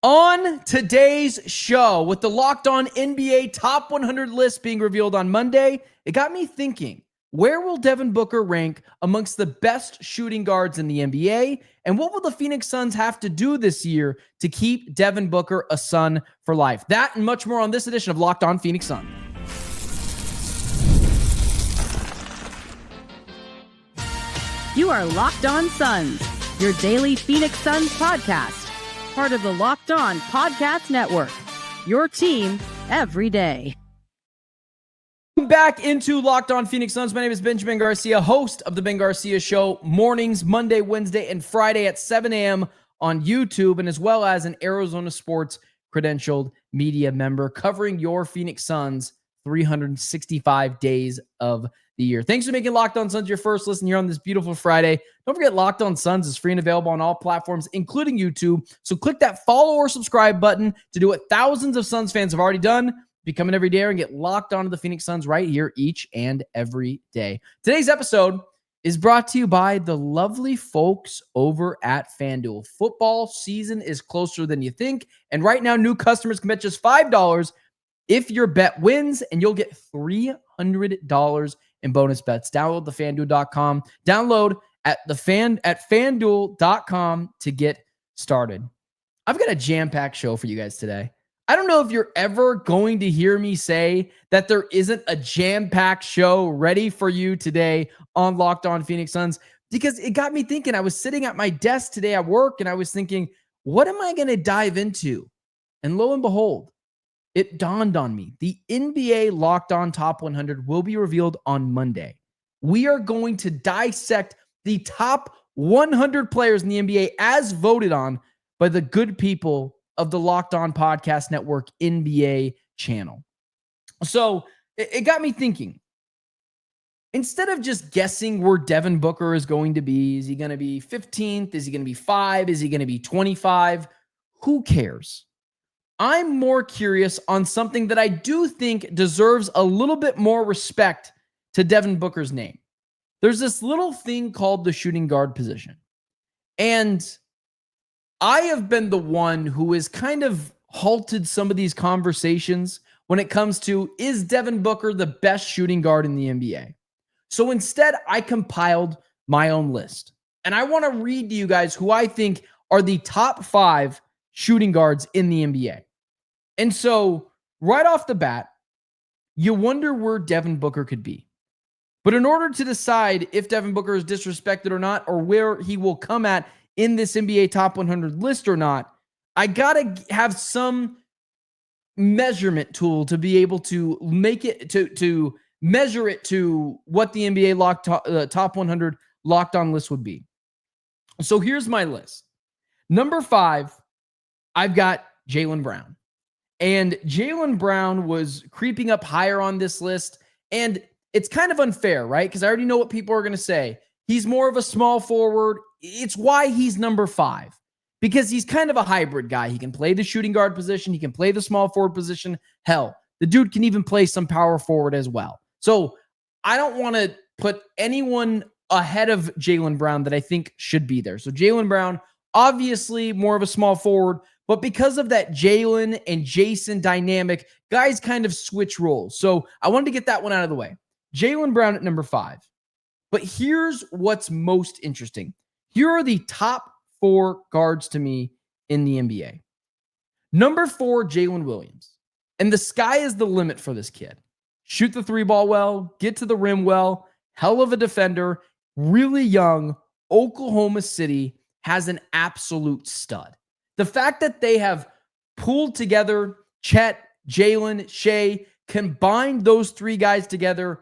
On today's show, with the Locked On NBA Top 100 list being revealed on Monday, it got me thinking, where will Devin Booker rank amongst the best shooting guards in the NBA? And what will the Phoenix Suns have to do this year to keep Devin Booker a Sun for life? That and much more on this edition of Locked On Phoenix Suns. You are Locked On Suns, your daily Phoenix Suns podcast. Part of the Locked On Podcast Network, your team every day. Back into Locked On Phoenix Suns. My name is Benjamin Garcia, host of The Ben Garcia Show, mornings, Monday, Wednesday, and Friday at 7 a.m. on YouTube, and as well as an Arizona Sports credentialed media member covering your Phoenix Suns 365 days of the year. Thanks for making Locked On Suns your first listen here on this beautiful Friday. Don't forget, Locked On Suns is free and available on all platforms, including YouTube. So click that follow or subscribe button to do what thousands of Suns fans have already done. Become an everydayer and get locked onto the Phoenix Suns right here each and every day. Today's episode is brought to you by the lovely folks over at FanDuel. Football season is closer than you think. And right now, new customers can bet just $5 if your bet wins, and you'll get $300 in bonus bets. Download the FanDuel.com. Download at FanDuel.com to get started. I've got a jam-packed show for you guys today. I don't know if you're ever going to hear me say that there isn't a jam-packed show ready for you today on Locked On Phoenix Suns, because it got me thinking. I was sitting at my desk today at work, and I was thinking, what am I going to dive into? And lo and behold, it dawned on me. The NBA Locked On Top 100 will be revealed on Monday. We are going to dissect the top 100 players in the NBA as voted on by the good people of the Locked On Podcast Network NBA channel. So it got me thinking. Instead of just guessing where Devin Booker is going to be, is he going to be 15th? Is he going to be 5? Is he going to be 25? Who cares? I'm more curious on something that I do think deserves a little bit more respect to Devin Booker's name. There's this little thing called the shooting guard position. And I have been the one who has kind of halted some of these conversations when it comes to, is Devin Booker the best shooting guard in the NBA? So instead, I compiled my own list. And I want to read to you guys who I think are the top 5 shooting guards in the NBA. And so right off the bat, you wonder where Devin Booker could be. But in order to decide if Devin Booker is disrespected or not, or where he will come at in this NBA Top 100 list or not, I got to have some measurement tool to be able to make it, to measure it to what the NBA Top 100 Locked On list would be. So here's my list. Number 5, I've got Jaylen Brown. And Jaylen Brown was creeping up higher on this list. And it's kind of unfair, right? Because I already know what people are going to say. He's more of a small forward. It's why he's number 5. Because he's kind of a hybrid guy. He can play the shooting guard position. He can play the small forward position. Hell, the dude can even play some power forward as well. So I don't want to put anyone ahead of Jaylen Brown that I think should be there. So Jaylen Brown, obviously more of a small forward. But because of that Jaylen and Jason dynamic, guys kind of switch roles. So I wanted to get that one out of the way. Jaylen Brown at number 5. But here's what's most interesting. Here are the top 4 guards to me in the NBA. Number 4, Jalen Williams. And the sky is the limit for this kid. Shoot the 3 ball well, get to the rim well, hell of a defender, really young, Oklahoma City, has an absolute stud. The fact that they have pulled together Chet, Jalen, Shea, combined those 3 guys together,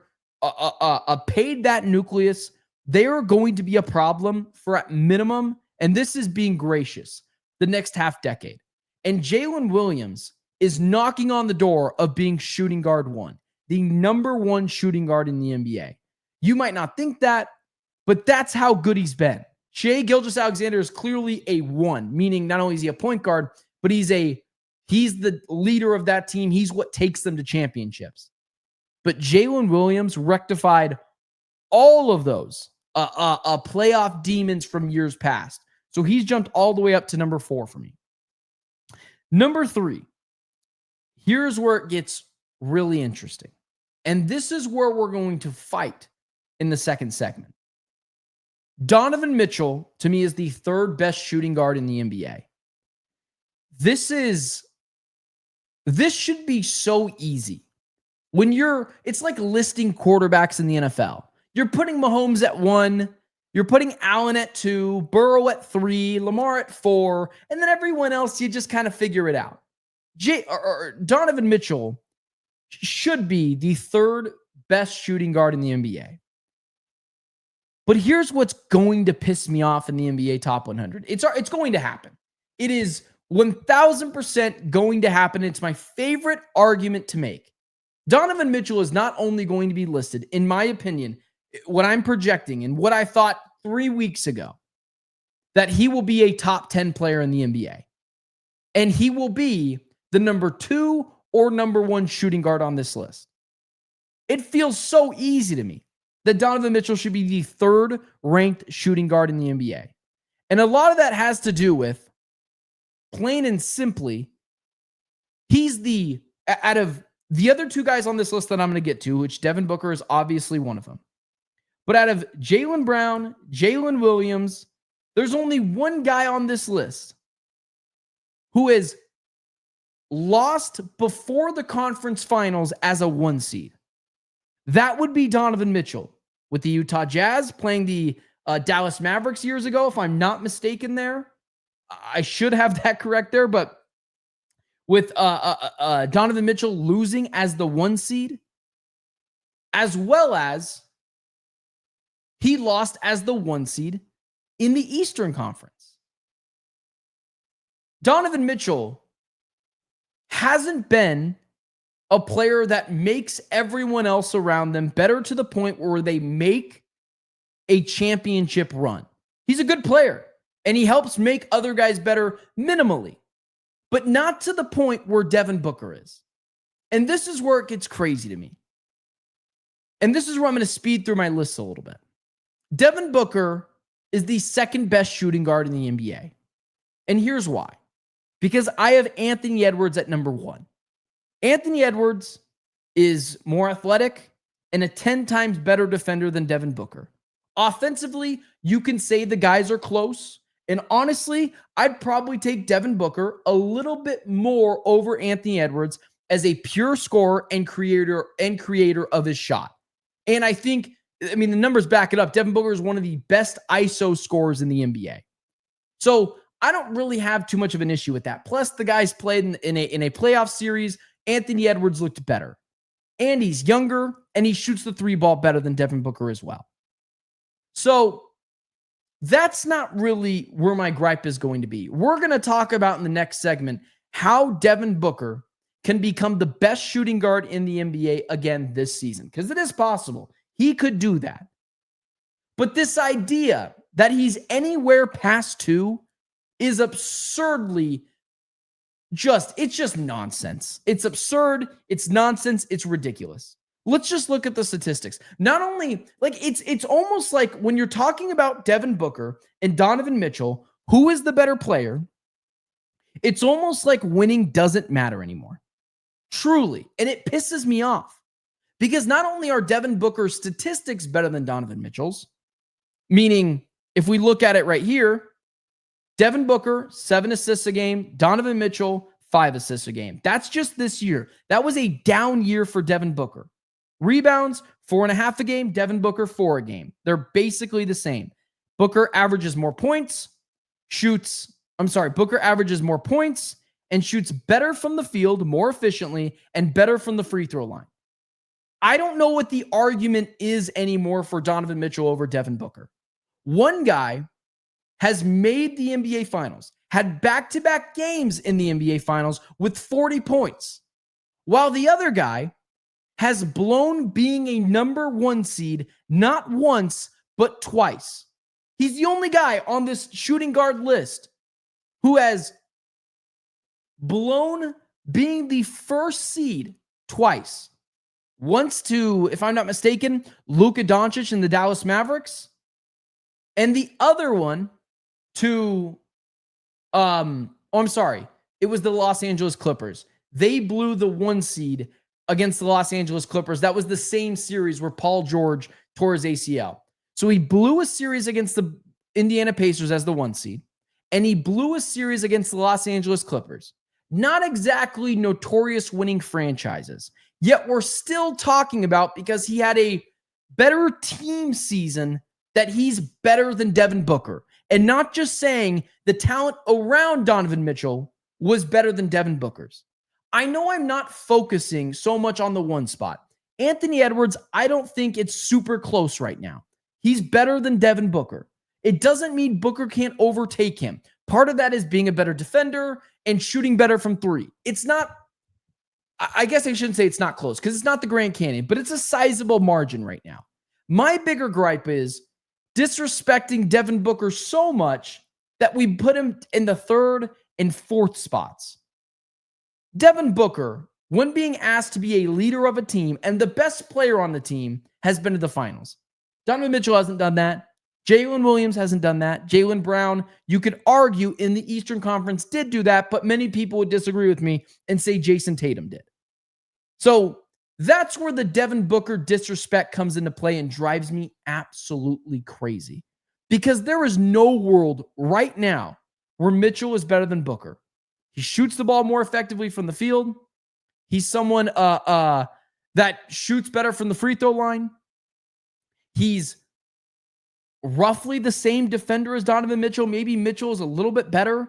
paid that nucleus, they are going to be a problem for at minimum, and this is being gracious, the next half decade. And Jalen Williams is knocking on the door of being shooting guard 1, the number 1 shooting guard in the NBA. You might not think that, but that's how good he's been. Shai Gilgeous-Alexander is clearly a 1, meaning not only is he a point guard, but he's the leader of that team. He's what takes them to championships. But Jalen Williams rectified all of those playoff demons from years past. So he's jumped all the way up to number 4 for me. Number 3, here's where it gets really interesting. And this is where we're going to fight in the second segment. Donovan Mitchell, to me, is the 3rd best shooting guard in the NBA. This should be so easy. It's like listing quarterbacks in the NFL. You're putting Mahomes at 1, you're putting Allen at 2, Burrow at 3, Lamar at 4, and then everyone else, you just kind of figure it out. Donovan Mitchell should be the 3rd best shooting guard in the NBA. But here's what's going to piss me off in the NBA Top 100. It's going to happen. It is 1,000% going to happen. It's my favorite argument to make. Donovan Mitchell is not only going to be listed, in my opinion, what I'm projecting and what I thought 3 weeks ago, that he will be a top 10 player in the NBA. And he will be the number 2 or number 1 shooting guard on this list. It feels so easy to me that Donovan Mitchell should be the 3rd ranked shooting guard in the NBA. And a lot of that has to do with, plain and simply, he's out of the other 2 guys on this list that I'm going to get to, which Devin Booker is obviously one of them. But out of Jaylen Brown, Jalen Williams, there's only one guy on this list who is lost before the conference finals as a 1 seed. That would be Donovan Mitchell with the Utah Jazz playing the Dallas Mavericks years ago, if I'm not mistaken there. I should have that correct there, but with Donovan Mitchell losing as the 1 seed, as well as he lost as the 1 seed in the Eastern Conference. Donovan Mitchell hasn't been a player that makes everyone else around them better to the point where they make a championship run. He's a good player, and he helps make other guys better minimally, but not to the point where Devin Booker is. And this is where it gets crazy to me. And this is where I'm going to speed through my list a little bit. Devin Booker is the 2nd best shooting guard in the NBA. And here's why. Because I have Anthony Edwards at number 1. Anthony Edwards is more athletic and a 10 times better defender than Devin Booker. Offensively, you can say the guys are close. And honestly, I'd probably take Devin Booker a little bit more over Anthony Edwards as a pure scorer and creator of his shot. And the numbers back it up. Devin Booker is one of the best ISO scorers in the NBA. So I don't really have too much of an issue with that. Plus, the guys played in a playoff series. Anthony Edwards looked better. And he's younger, and he shoots the 3 ball better than Devin Booker as well. So that's not really where my gripe is going to be. We're going to talk about in the next segment how Devin Booker can become the best shooting guard in the NBA again this season, because it is possible. He could do that. But this idea that he's anywhere past 2 is absurdly it's just nonsense. It's absurd. It's nonsense. It's ridiculous. Let's just look at the statistics. Not only, it's almost like when you're talking about Devin Booker and Donovan Mitchell, who is the better player, it's almost like winning doesn't matter anymore. Truly. And it pisses me off. Because not only are Devin Booker's statistics better than Donovan Mitchell's, meaning if we look at it right here, Devin Booker, 7 assists a game. Donovan Mitchell, 5 assists a game. That's just this year. That was a down year for Devin Booker. Rebounds, 4.5 a game. Devin Booker, 4 a game. They're basically the same. Booker averages more points, Booker averages more points and shoots better from the field, more efficiently, and better from the free throw line. I don't know what the argument is anymore for Donovan Mitchell over Devin Booker. One guy has made the NBA Finals, had back-to-back games in the NBA Finals with 40 points, while the other guy has blown being a number 1 seed not once, but twice. He's the only guy on this shooting guard list who has blown being the 1st seed twice. Once to, if I'm not mistaken, Luka Doncic and the Dallas Mavericks, and the other one to, It was the Los Angeles Clippers. They blew the 1 seed against the Los Angeles Clippers. That was the same series where Paul George tore his ACL. So he blew a series against the Indiana Pacers as the 1 seed, and he blew a series against the Los Angeles Clippers. Not exactly notorious winning franchises, yet we're still talking about because he had a better team season that he's better than Devin Booker. And not just saying the talent around Donovan Mitchell was better than Devin Booker's. I know I'm not focusing so much on the 1 spot. Anthony Edwards, I don't think it's super close right now. He's better than Devin Booker. It doesn't mean Booker can't overtake him. Part of that is being a better defender and shooting better from 3. It's not, I guess I shouldn't say it's not close because it's not the Grand Canyon, but it's a sizable margin right now. My bigger gripe is disrespecting Devin Booker so much that we put him in the 3rd and 4th spots. Devin Booker, when being asked to be a leader of a team and the best player on the team, has been to the finals. Donovan Mitchell hasn't done that. Jalen Williams hasn't done that. Jaylen Brown, you could argue in the Eastern Conference did do that, but many people would disagree with me and say Jason Tatum did. So that's where the Devin Booker disrespect comes into play and drives me absolutely crazy. Because there is no world right now where Mitchell is better than Booker. He shoots the ball more effectively from the field. He's someone that shoots better from the free throw line. He's roughly the same defender as Donovan Mitchell. Maybe Mitchell is a little bit better.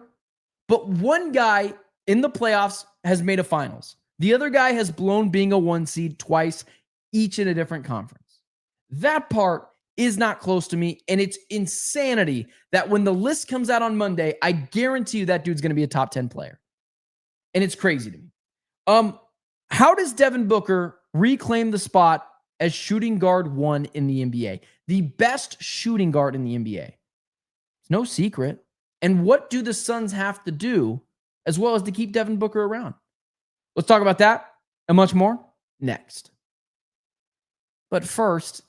But one guy in the playoffs has made a finals. The other guy has blown being a 1 seed twice, each in a different conference. That part is not close to me, and it's insanity that when the list comes out on Monday, I guarantee you that dude's going to be a top 10 player. And it's crazy to me. How does Devin Booker reclaim the spot as shooting guard 1 in the NBA? The best shooting guard in the NBA. It's no secret. And what do the Suns have to do as well as to keep Devin Booker around? Let's talk about that and much more next. But first,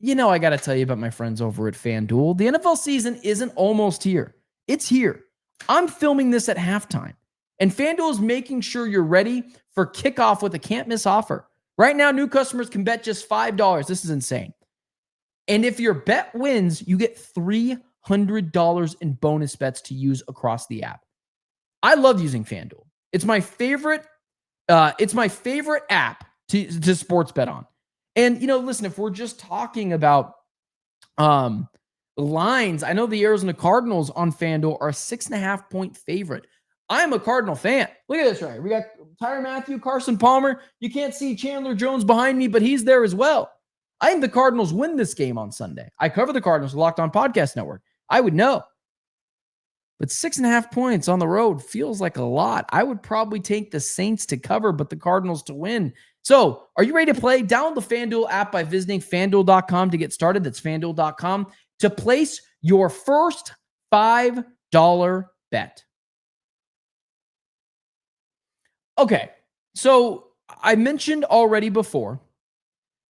I got to tell you about my friends over at FanDuel. The NFL season isn't almost here. It's here. I'm filming this at halftime. And FanDuel is making sure you're ready for kickoff with a can't-miss offer. Right now, new customers can bet just $5. This is insane. And if your bet wins, you get $300 in bonus bets to use across the app. I love using FanDuel. It's my favorite app to sports bet on. And, listen, if we're just talking about lines, I know the Arizona Cardinals on FanDuel are a 6.5-point favorite. I'm a Cardinal fan. Look at this right here. We got Tyrann Mathieu, Carson Palmer. You can't see Chandler Jones behind me, but he's there as well. I think the Cardinals win this game on Sunday. I cover the Cardinals, Locked On Podcast Network. I would know. But 6.5 points on the road feels like a lot. I would probably take the Saints to cover, but the Cardinals to win. So, are you ready to play? Download the FanDuel app by visiting FanDuel.com to get started. That's FanDuel.com to place your first $5 bet. Okay, so I mentioned already before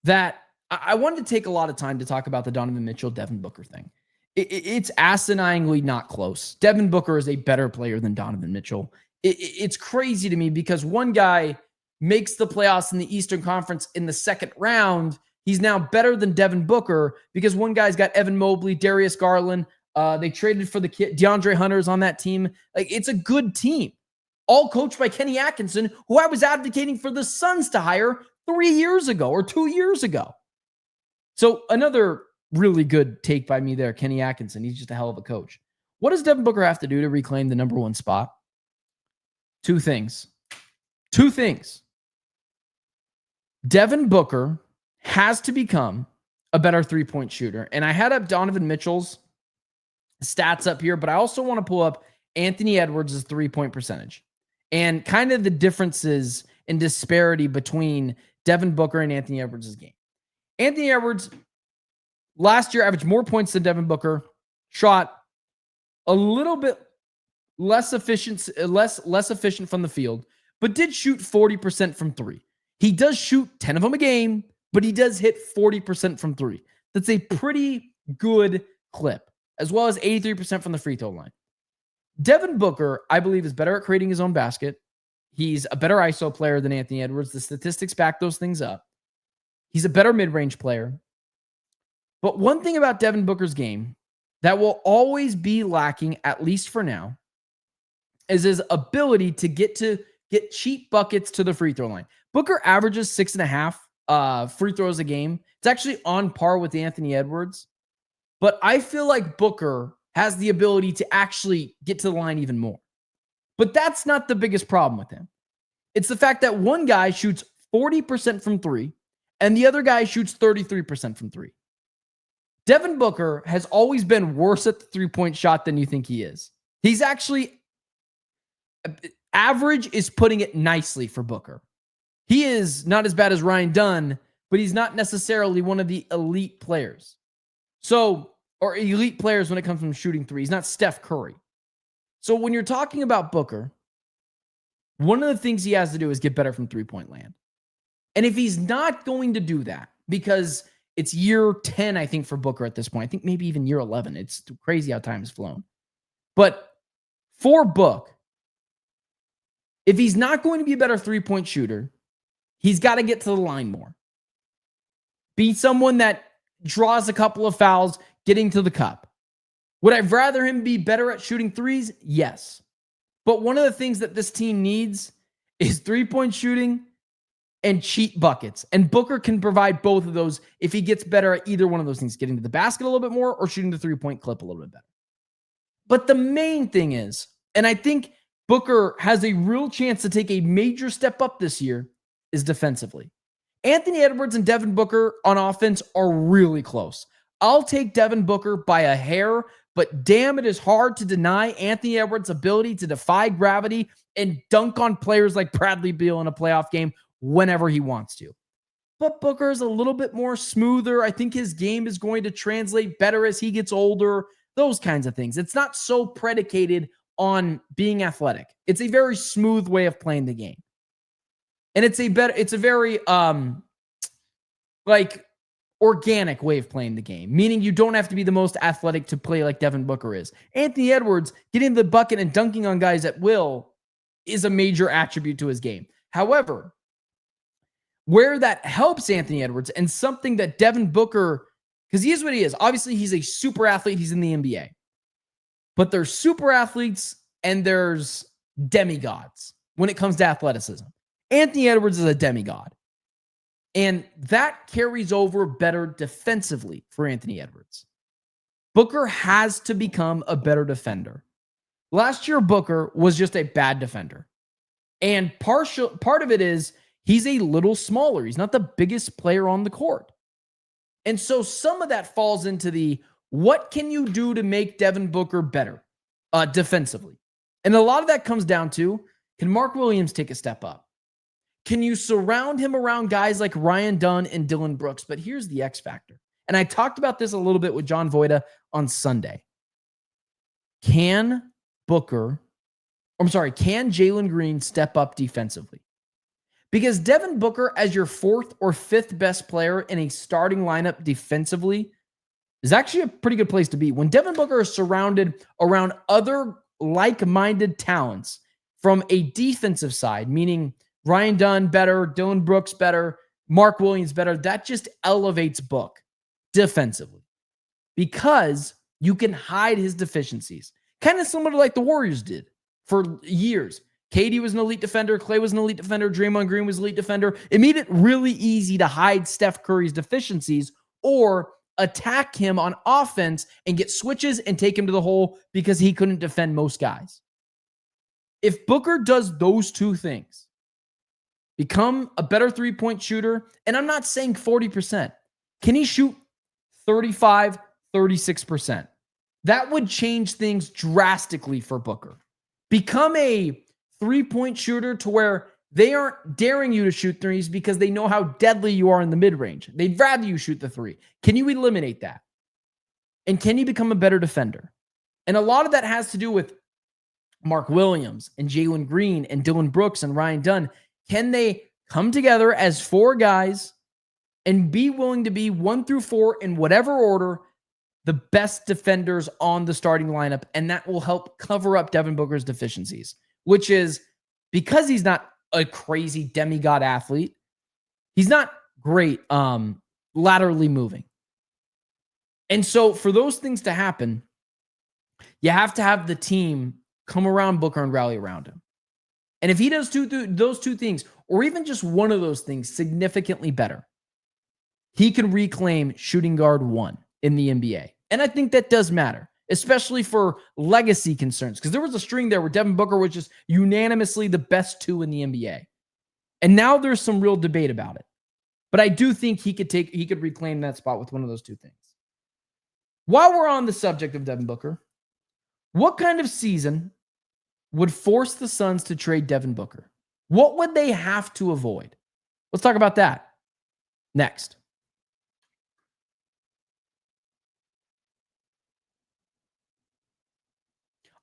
that I wanted to take a lot of time to talk about the Donovan Mitchell, Devin Booker thing. It's asininely not close. Devin Booker is a better player than Donovan Mitchell. It's crazy to me because one guy makes the playoffs in the Eastern Conference in the 2nd round. He's now better than Devin Booker because one guy's got Evan Mobley, Darius Garland. They traded for the kid. DeAndre Hunter's on that team. It's a good team. All coached by Kenny Atkinson, who I was advocating for the Suns to hire 3 years ago or 2 years ago. So another really good take by me there, Kenny Atkinson. He's just a hell of a coach. What does Devin Booker have to do to reclaim the number 1 spot? 2 things. 2 things. Devin Booker has to become a better 3-point shooter. And I had up Donovan Mitchell's stats up here, but I also want to pull up Anthony Edwards' 3-point percentage and kind of the differences and disparity between Devin Booker and Anthony Edwards' game. Anthony Edwards last year averaged more points than Devin Booker, shot a little bit less efficient from the field, but did shoot 40% from 3. He does shoot 10 of them a game, but he does hit 40% from 3. That's a pretty good clip, as well as 83% from the free throw line. Devin Booker, I believe, is better at creating his own basket. He's a better ISO player than Anthony Edwards. The statistics back those things up. He's a better mid-range player. But one thing about Devin Booker's game that will always be lacking, at least for now, is his ability to get cheap buckets to the free throw line. Booker averages 6.5 free throws a game. It's actually on par with Anthony Edwards. But I feel like Booker has the ability to actually get to the line even more. But that's not the biggest problem with him. It's the fact that one guy shoots 40% from three and the other guy shoots 33% from three. Devin Booker has always been worse at the three-point shot than you think he is. He's actually average is putting it nicely for Booker. He is not as bad as Ryan Dunn, but he's not necessarily one of the elite players. Or elite players when it comes from shooting three. He's not Steph Curry. So when you're talking about Booker, one of the things he has to do is get better from three-point land. And if he's not going to do that, because it's year 10, I think, for Booker at this point. I think maybe even year 11. It's crazy how time has flown. But for Book, if he's not going to be a better three-point shooter, he's got to get to the line more. Be someone that draws a couple of fouls, getting to the cup. Would I rather him be better at shooting threes? Yes. But one of the things that this team needs is three-point shooting and cheap buckets. And Booker can provide both of those if he gets better at either one of those things, getting to the basket a little bit more or shooting the three-point clip a little bit better. But the main thing is, and I think Booker has a real chance to take a major step up this year, is defensively. Anthony Edwards and Devin Booker on offense are really close. I'll take Devin Booker by a hair, but damn, it is hard to deny Anthony Edwards' ability to defy gravity and dunk on players like Bradley Beal in a playoff game whenever he wants to. But Booker is a little bit more smoother. I think his game is going to translate better as he gets older, those kinds of things. It's not so predicated on being athletic. It's a very smooth way of playing the game. And it's a very organic way of playing the game, meaning you don't have to be the most athletic to play like Devin Booker is. Anthony Edwards getting the bucket and dunking on guys at will is a major attribute to his game. However, where that helps Anthony Edwards and something that Devin Booker, because he is what he is. Obviously, he's a super athlete. He's in the NBA. But there's super athletes and there's demigods when it comes to athleticism. Anthony Edwards is a demigod. And that carries over better defensively for Anthony Edwards. Booker has to become a better defender. Last year, Booker was just a bad defender. And part of it is he's a little smaller. He's not the biggest player on the court. And so some of that falls into the, what can you do to make Devin Booker better defensively? And a lot of that comes down to, can Mark Williams take a step up? Can you surround him around guys like Ryan Dunn and Dillon Brooks? But here's the X factor. And I talked about this a little bit with John Voida on Sunday. Can Jalen Green step up defensively? Because Devin Booker as your fourth or fifth best player in a starting lineup defensively is actually a pretty good place to be. When Devin Booker is surrounded around other like-minded talents from a defensive side, meaning Ryan Dunn better, Dillon Brooks better, Mark Williams better, that just elevates Book defensively because you can hide his deficiencies. Kind of similar to like the Warriors did for years. KD was an elite defender. Klay was an elite defender. Draymond Green was an elite defender. It made it really easy to hide Steph Curry's deficiencies or attack him on offense and get switches and take him to the hole because he couldn't defend most guys. If Booker does those two things, become a better three-point shooter, and I'm not saying 40%. Can he shoot 35, 36%? That would change things drastically for Booker. Become a three-point shooter to where they aren't daring you to shoot threes because they know how deadly you are in the mid-range. They'd rather you shoot the three. Can you eliminate that? And can you become a better defender? And a lot of that has to do with Mark Williams and Jalen Green and Dillon Brooks and Ryan Dunn. Can they come together as four guys and be willing to be 1 through 4 in whatever order the best defenders on the starting lineup, and that will help cover up Devin Booker's deficiencies, which is because he's not a crazy demigod athlete, he's not great laterally moving. And so for those things to happen, you have to have the team come around Booker and rally around him. And if he does those two things, or even just one of those things significantly better, he can reclaim shooting guard 1 in the NBA. And I think that does matter, especially for legacy concerns, because there was a string there where Devin Booker was just unanimously the best 2 in the NBA. And now there's some real debate about it. But I do think he could reclaim that spot with one of those two things. While we're on the subject of Devin Booker, what kind of season would force the Suns to trade Devin Booker? What would they have to avoid? Let's talk about that next.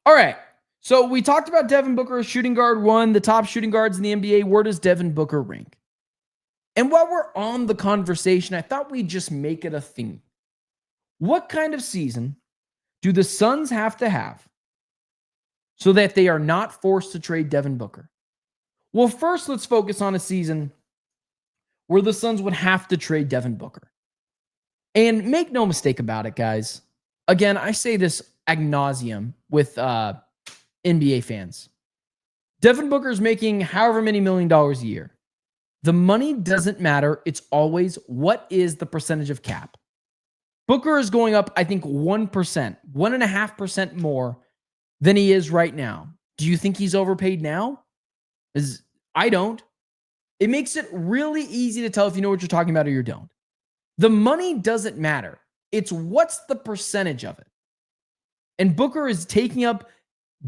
All right. So we talked about Devin Booker, shooting guard 1, the top shooting guards in the NBA. Where does Devin Booker rank? And while we're on the conversation, I thought we'd just make it a theme. What kind of season do the Suns have to have so that they are not forced to trade Devin Booker? Well, first, let's focus on a season where the Suns would have to trade Devin Booker. And make no mistake about it, guys. Again, I say this ad nauseum with NBA fans. Devin Booker is making however many $1 million a year. The money doesn't matter. It's always what is the percentage of cap. Booker is going up, I think, 1%, 1.5% more than he is right now. Do you think he's overpaid now? I don't. It makes it really easy to tell if you know what you're talking about or you don't. The money doesn't matter. It's what's the percentage of it. And Booker is taking up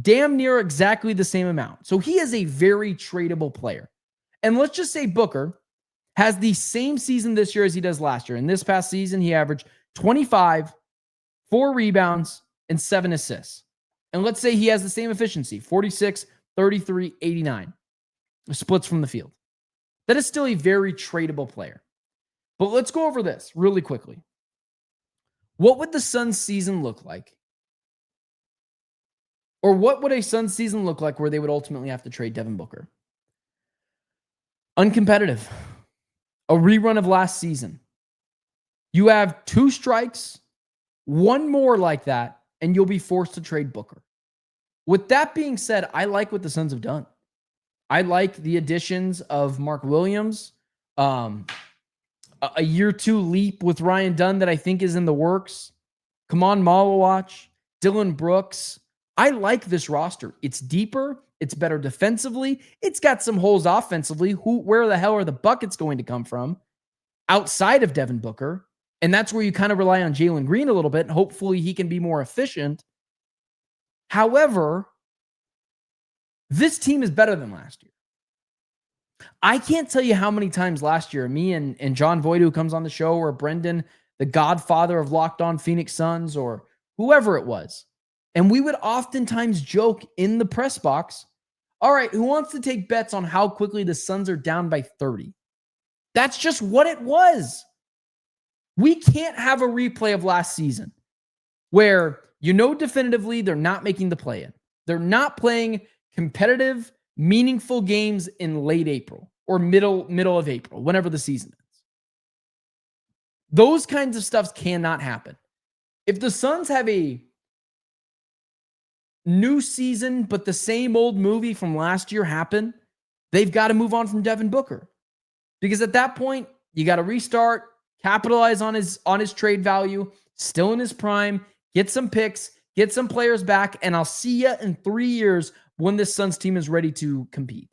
damn near exactly the same amount. So he is a very tradable player. And let's just say Booker has the same season this year as he does last year. In this past season, he averaged 25, 4 rebounds, and 7 assists. And let's say he has the same efficiency, 46, 33, 89. Splits from the field. That is still a very tradable player. But let's go over this really quickly. What would the Suns season look like? Or what would a Suns season look like where they would ultimately have to trade Devin Booker? Uncompetitive. A rerun of last season. You have 2 strikes, 1 more like that, and you'll be forced to trade Booker. With that being said, I like what the Suns have done. I like the additions of Mark Williams, a year 2 leap with Ryan Dunn that I think is in the works. Kaman Malawach, Dylan Brooks. I like this roster. It's deeper. It's better defensively. It's got some holes offensively. Where the hell are the buckets going to come from outside of Devin Booker? And that's where you kind of rely on Jalen Green a little bit. And hopefully he can be more efficient. However, this team is better than last year. I can't tell you how many times last year, me and John Voight, who comes on the show, or Brendan, the godfather of Locked On Phoenix Suns, or whoever it was, and we would oftentimes joke in the press box, all right, who wants to take bets on how quickly the Suns are down by 30? That's just what it was. We can't have a replay of last season where you know definitively they're not making the play-in. They're not playing competitive, meaningful games in late April or middle of April, whenever the season ends. Those kinds of stuff cannot happen. If the Suns have a new season, but the same old movie from last year happen, they've got to move on from Devin Booker. Because at that point, you got to restart, capitalize on his trade value, still in his prime, get some picks, get some players back, and I'll see you in 3 years when this Suns team is ready to compete.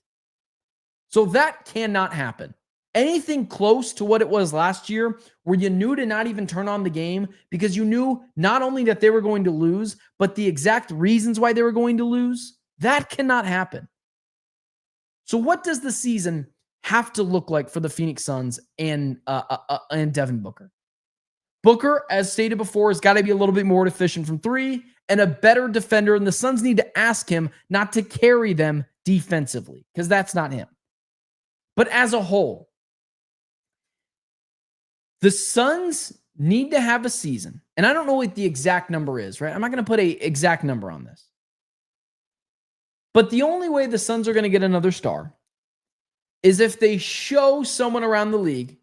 So that cannot happen. Anything close to what it was last year, where you knew to not even turn on the game because you knew not only that they were going to lose, but the exact reasons why they were going to lose, that cannot happen. So what does the season have to look like for the Phoenix Suns and Devin Booker? Booker, as stated before, has got to be a little bit more efficient from 3 and a better defender, and the Suns need to ask him not to carry them defensively because that's not him. But as a whole, the Suns need to have a season And I don't know what the exact number is, right? I'm not going to put an exact number on this. But the only way the Suns are going to get another star is if they show someone around the league,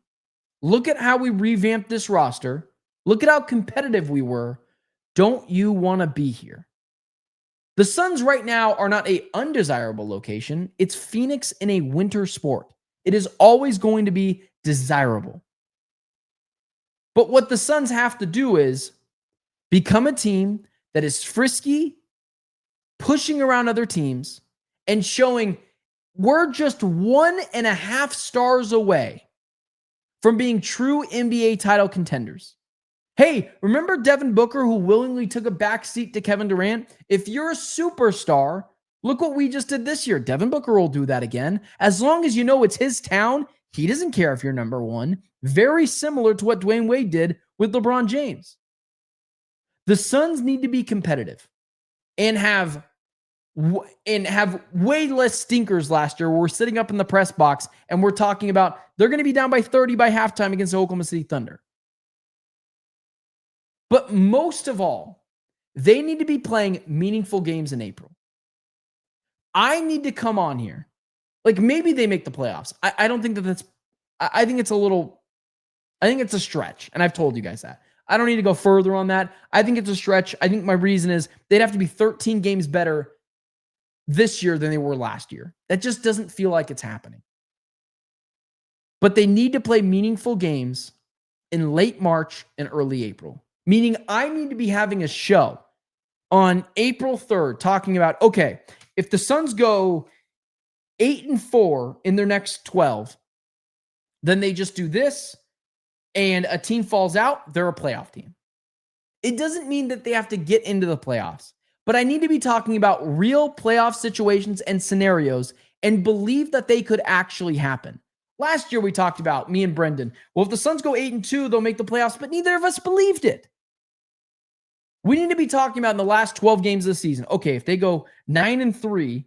look at how we revamped this roster. Look at how competitive we were. Don't you want to be here? The Suns right now are not an undesirable location. It's Phoenix in a winter sport. It is always going to be desirable. But what the Suns have to do is become a team that is frisky, pushing around other teams, and showing we're just 1.5 stars away from being true NBA title contenders. Hey, remember Devin Booker, who willingly took a backseat to Kevin Durant? If you're a superstar, look what we just did this year. Devin Booker will do that again. As long as you know it's his town, he doesn't care if you're number one. Very similar to what Dwayne Wade did with LeBron James. The Suns need to be competitive and have way less stinkers last year where we're sitting up in the press box and we're talking about they're going to be down by 30 by halftime against the Oklahoma City Thunder. But most of all, they need to be playing meaningful games in April. I need to come on here. Like maybe they make the playoffs. I don't think that's, I think it's a stretch. And I've told you guys that. I don't need to go further on that. I think it's a stretch. I think my reason is they'd have to be 13 games better this year than they were last year. That just doesn't feel like it's happening. But they need to play meaningful games in late March and early April. Meaning I need to be having a show on April 3rd talking about, okay, if the Suns go 8-4 in their next 12, then they just do this and a team falls out, they're a playoff team. It doesn't mean that they have to get into the playoffs, but I need to be talking about real playoff situations and scenarios and believe that they could actually happen. Last year we talked about, me and Brendan, well, if the Suns go 8-2, they'll make the playoffs, but neither of us believed it. We need to be talking about in the last 12 games of the season. Okay, if they go 9-3,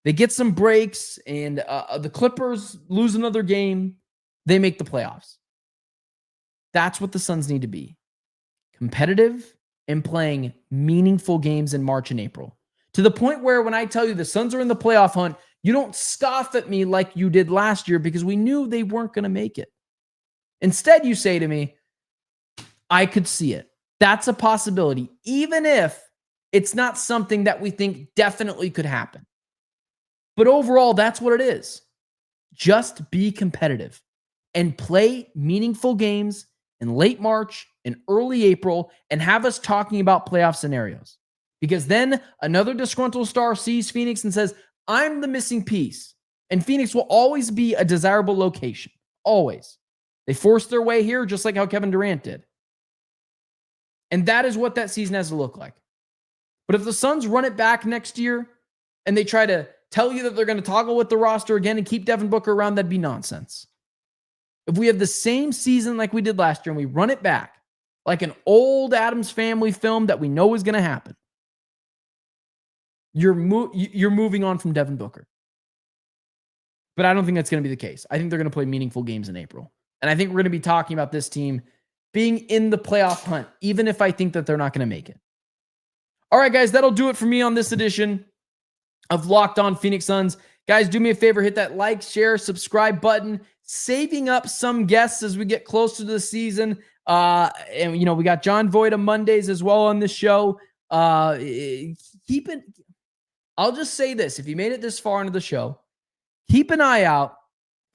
they get some breaks, and the Clippers lose another game, they make the playoffs. That's what the Suns need to be. Competitive and playing meaningful games in March and April. To the point where when I tell you the Suns are in the playoff hunt, you don't scoff at me like you did last year because we knew they weren't going to make it. Instead, you say to me, I could see it. That's a possibility, even if it's not something that we think definitely could happen. But overall, that's what it is. Just be competitive and play meaningful games in late March and early April and have us talking about playoff scenarios. Because then another disgruntled star sees Phoenix and says, I'm the missing piece. And Phoenix will always be a desirable location. Always. They forced their way here just like how Kevin Durant did. And that is what that season has to look like. But if the Suns run it back next year and they try to tell you that they're going to toggle with the roster again and keep Devin Booker around, that'd be nonsense. If we have the same season like we did last year and we run it back like an old Addams Family film that we know is going to happen, you're moving on from Devin Booker. But I don't think that's going to be the case. I think they're going to play meaningful games in April. And I think we're going to be talking about this team being in the playoff hunt, even if I think that they're not going to make it. All right, guys, that'll do it for me on this edition of Locked On Phoenix Suns. Guys, do me a favor, hit that like, share, subscribe button. Saving up some guests as we get closer to the season. And, we got John Voida Mondays as well on this show. I'll just say this. If you made it this far into the show, keep an eye out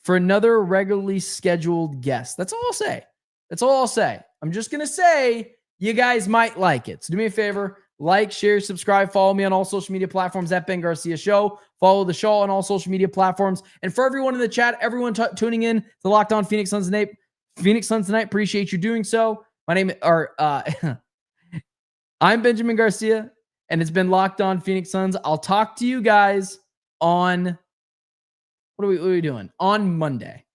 for another regularly scheduled guest. That's all I'll say. I'm just going to say you guys might like it. So do me a favor, like, share, subscribe, follow me on all social media platforms at Ben Garcia Show. Follow the show on all social media platforms. And for everyone in the chat, everyone tuning in to Locked On Phoenix Suns tonight, appreciate you doing so. I'm Benjamin Garcia, and it's been Locked On Phoenix Suns. I'll talk to you guys on, what are we doing? On Monday.